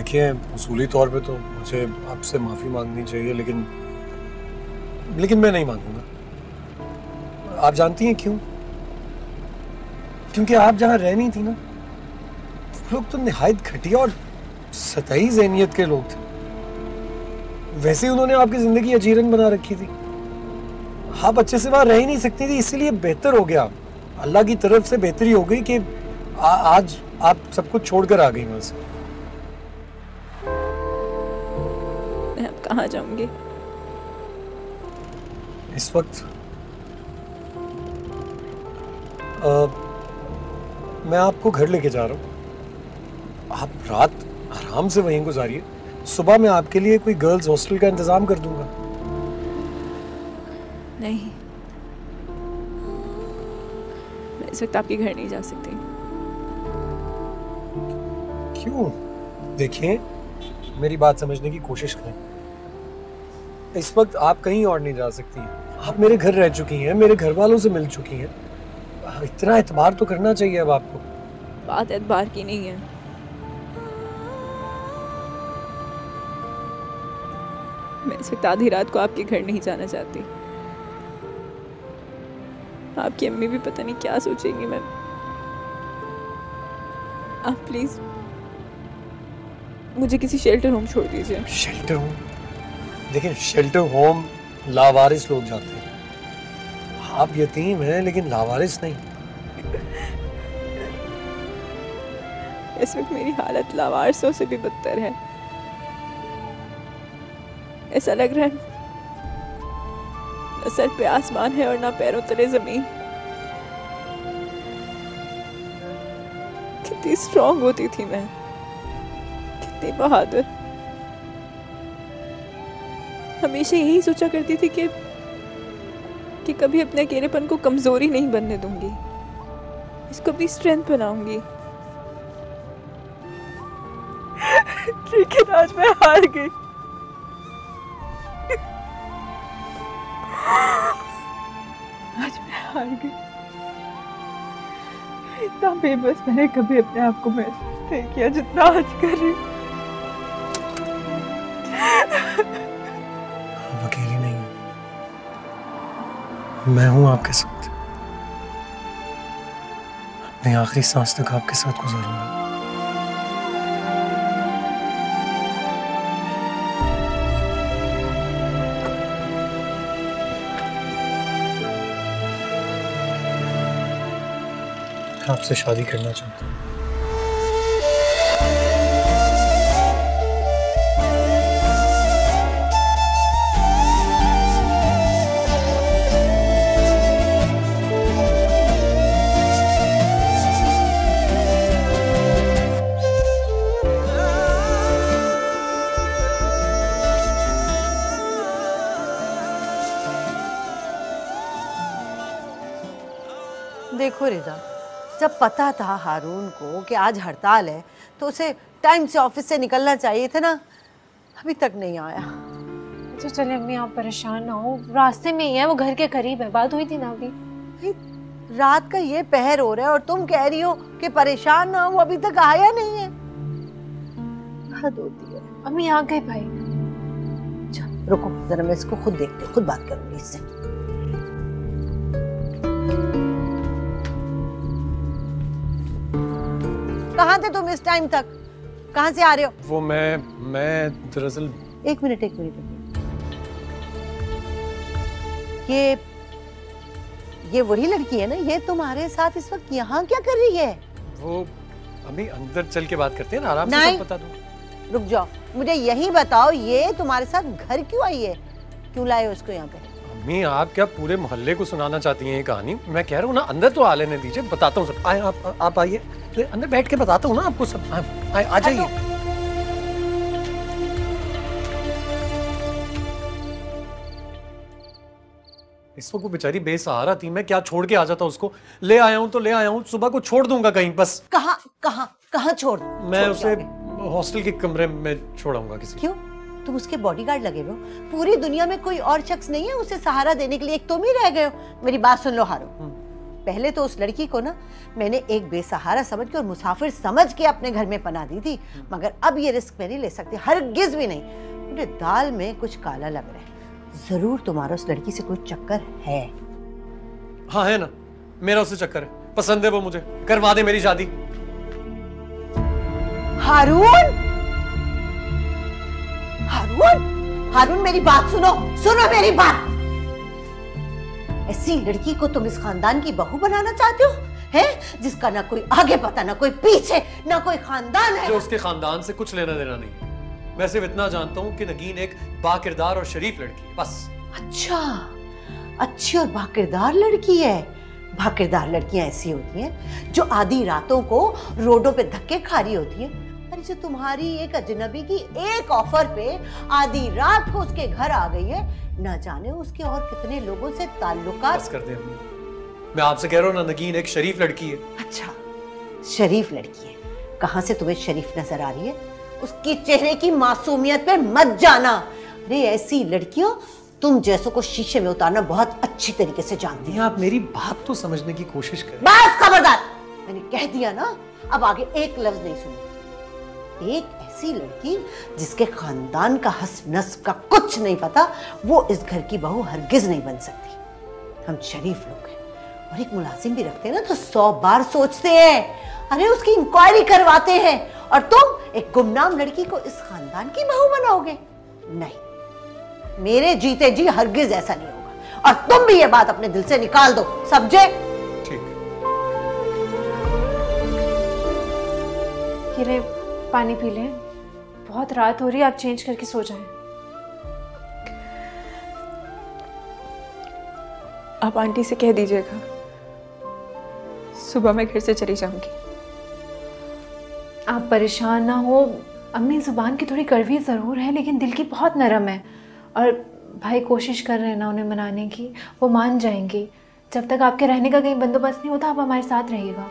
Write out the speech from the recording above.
देखिए, उसूली तौर पे तो मुझे आपसे माफ़ी मांगनी चाहिए, लेकिन मैं नहीं मांगूंगा। आप जानती हैं क्यों? क्योंकि आप जहाँ रहनी थी ना, वो लोग तो निहायत घटिया और सतही ज़हनियत के लोग थे। वैसे ही उन्होंने आपकी ज़िंदगी अजीरन बना रखी थी। आप अच्छे से वहाँ रह ही नहीं सकती थी, इसीलिए बेहतर हो गया, अल्लाह की तरफ से बेहतरी हो गई कि आज आप सब कुछ छोड़कर आ गई वहाँ से। मैं अब कहाँ जाऊंगी? इस वक्त मैं आपको घर लेके जा रहा हूँ। आप रात आराम से वहीं गुजारिए, सुबह मैं आपके लिए कोई गर्ल्स हॉस्टल का इंतजाम कर दूंगा। नहीं, मैं इस वक्त आपके घर नहीं जा सकती। क्यों? देखिए, मेरी बात समझने की कोशिश करें। इस वक्त आप कहीं और नहीं जा सकती हैं। आप मेरे घर रह चुकी हैं, मेरे घर वालों से मिल चुकी हैं। इतना एतबार तो करना चाहिए अब आपको। बात एतबार की नहीं है। मैं इस वक्त आधी रात को आपके घर नहीं जाना चाहती। आपकी अम्मी भी पता नहीं क्या सोचेंगी। मैं आप प्लीज मुझे किसी शेल्टर होम छोड़ दीजिए। Shelter home? देखिए, शेल्टर होम लावारिस लोग जाते हैं। आप यतीम हैं लेकिन लावारिस नहीं। इस वक्त मेरी हालत लावारिसों से भी बदतर है। ऐसा लग रहा है न सर पे आसमान है और ना पैरों तले जमीन। कितनी स्ट्रॉन्ग होती थी मैं, कितनी बहादुर। हमेशा यही सोचा करती थी कि कभी अपने अकेलेपन को कमजोरी नहीं बनने दूंगी, इसको भी स्ट्रेंथ बनाऊंगी। लेकिन आज मैं हार गई। आज मैं हार गई। इतना बेबस मैंने कभी अपने आप को महसूस नहीं किया जितना आज कर रही। आप अकेली नहीं हैं, मैं हूं आपके साथ। अपनी आखिरी सांस तक आपके साथ गुजारूंगा। आपसे शादी करना चाहता हूँ। देखो रिदा, जब पता था हारून को कि आज हड़ताल है तो उसे टाइम से ऑफिस से निकलना चाहिए था ना। अभी तक नहीं आया। अच्छा चले अम्मी, आप परेशान ना हो, रास्ते में ही है, वो घर के करीब है। बात हुई थी ना अभी। रात का ये पहर हो रहा है और तुम कह रही हो कि परेशान ना हो, वो अभी तक आया नहीं है। हद होती है। अम्मी आ गए भाई। अच्छा रुको जरा, मैं इसको खुद देखती हूँ, खुद बात करूंगी इससे। कहाँ थे तुम इस टाइम तक? कहाँ से आ रहे हो? वो मैं दरअसल। एक मिनट। ये वही लड़की है ना? ये तुम्हारे साथ इस वक्त यहाँ क्या कर रही है? वो अभी अंदर चल के बात करते हैं ना, आराम से सब बता दूँ। रुक जाओ, मुझे यही बताओ, ये तुम्हारे साथ घर क्यों आई है? क्यों लाए हो उसको यहाँ पे? अम्मी, आप क्या पूरे मोहल्ले को सुनाना चाहती हैं ये कहानी? मैं कह रहा हूँ ना, अंदर तो आ लेने दीजिए, बताता हूँ सब। आए आप आइए, अंदर बैठ के बताता हूँ ना आपको सब। आ जाइए। इस वक्त वो बेचारी बेसहारा थी, मैं क्या छोड़ के आ जाता उसको? ले आया हूँ तो ले आया हूँ, सुबह को छोड़ दूंगा कहीं बस। कहाँ छोड़? मैं उसे हॉस्टल के कमरे में छोड़ाऊंगा किसी। क्यों? तुम उसके बॉडीगार्ड लगे हो? पूरी दुनिया में कोई और शख्स नहीं है उसे सहारा देने के लिए, एक तुम ही रह गए हो। मेरी बात सुन लो हारून, पहले तो उस लड़की को ना मैंने एक बेसहारा समझ के और मुसाफिर समझ के अपने घर में पना दी थी, मगर अब ये रिस्क मैं नहीं ले सकती, हरगिज भी नहीं। मुझे दाल में कुछ काला लग रहा है। जरूर तुम्हारा उस लड़की से कोई चक्कर है। हाँ है ना, मेरा उससे चक्कर है, पसंद है वो मुझे, करवा दे मेरी शादी। हारून, हारून, हारून मेरी बात सुनो, सुनो मेरी बात। ऐसी लड़की को तुम इस खानदान की बहू बनाना चाहते हो, हैं? जिसका ना कोई आगे पता, ना कोई पीछे, ना कोई खानदान है। जो उसके खानदान से कुछ लेना देना नहीं है। मैं सिर्फ इतना जानता हूँ कि नगीन एक बाकिरदार और शरीफ लड़की है, बस। अच्छा, अच्छी और बाकिरदार लड़की है। बाकिरदार लड़कियां ऐसी होती हैं जो आधी रातों को रोडों पे धक्के खा रही होती हैं। अरे जो तुम्हारी एक अजनबी की एक ऑफर पे आधी रात को उसके घर आ गई है, ना जाने उसके और कितने लोगों से ताल्लुकात। बस कर दे अम्मी, मैं आपसे कह रहा हूँ ना, नगीन एक शरीफ लड़की है। अच्छा, शरीफ लड़की है। कहाँ से तुम्हें शरीफ नजर आ रही है? उसकी चेहरे की मासूमियत पे मत जाना। अरे ऐसी लड़कियों तुम जैसों को शीशे में उतारना बहुत अच्छी तरीके से जानती हैं। आप मेरी बात तो समझने की कोशिश करें। बस खबरदार, मैंने कह दिया ना, अब आगे एक लफ्ज नहीं सुनूंगी। एक ऐसी लड़की जिसके खानदान का हस नस्ब का कुछ नहीं पता, वो इस घर की बहू हरगिज नहीं बन सकती। हम शरीफ लोग हैं और एक मुलाजिम भी रखते हैं ना तो 100 बार सोचते हैं। अरे उसकी इंक्वायरी करवाते हैं, और तुम एक गुमनाम लड़की को इस खानदान की बहू बनाओगे? नहीं, मेरे जीते जी हरगिज ऐसा नहीं होगा। और तुम भी ये बात अपने दिल से निकाल दो, समझे? ठीक। ये ले, पानी पी लें, बहुत रात हो रही है, आप चेंज करके सो जाएं। आप आंटी से कह दीजिएगा सुबह मैं घर से चली जाऊंगी। आप परेशान ना हो, अम्मी जुबान की थोड़ी कड़वी ज़रूर है लेकिन दिल की बहुत नरम है, और भाई कोशिश कर रहे हैं ना उन्हें मनाने की, वो मान जाएंगी। जब तक आपके रहने का कहीं बंदोबस्त नहीं होता आप हमारे साथ रहिएगा।